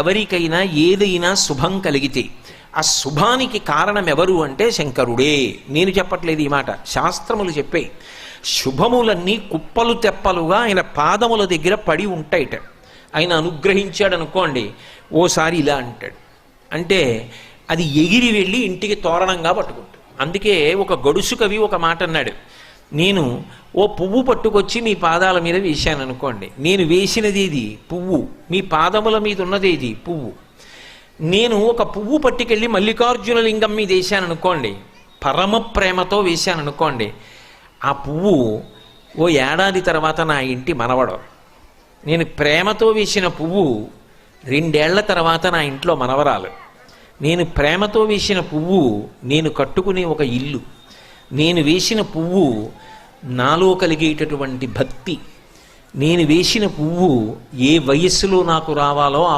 ఎవరికైనా ఏదైనా శుభం కలిగితే ఆ శుభానికి కారణం ఎవరు అంటే శంకరుడే. నేను చెప్పట్లేదు ఈ మాట, శాస్త్రములు చెప్పే. శుభములన్నీ కుప్పలు తెప్పలుగా ఆయన పాదముల దగ్గర పడి ఉంటాయిట. ఆయన అనుగ్రహించాడు అనుకోండి, ఓసారి ఇలా అంటాడు అంటే అది ఎగిరి వెళ్ళి ఇంటికి తోరణంగా పట్టుకుంటాడు. అందుకే ఒక గడుసు కవి ఒక మాట అన్నాడు, నేను ఓ పువ్వు పట్టుకొచ్చి మీ పాదాల మీద వేశాను అనుకోండి, నేను వేసినది ఇది పువ్వు, మీ పాదముల మీద ఉన్నది ఇది పువ్వు. నేను ఒక పువ్వు పట్టుకెళ్ళి మల్లికార్జున లింగం మీద వేశాను అనుకోండి, పరమ ప్రేమతో వేశాను అనుకోండి, ఆ పువ్వు ఓ ఏడాది తర్వాత నా ఇంటి మనవడం. నేను ప్రేమతో వేసిన పువ్వు 2 ఏళ్ల తర్వాత నా ఇంట్లో మనవరాలు. నేను ప్రేమతో వేసిన పువ్వు నేను కట్టుకునే ఒక ఇల్లు. నేను వేసిన పువ్వు నాలో కలిగేటటువంటి భక్తి. నేను వేసిన పువ్వు ఏ వయస్సులో నాకు రావాలో ఆ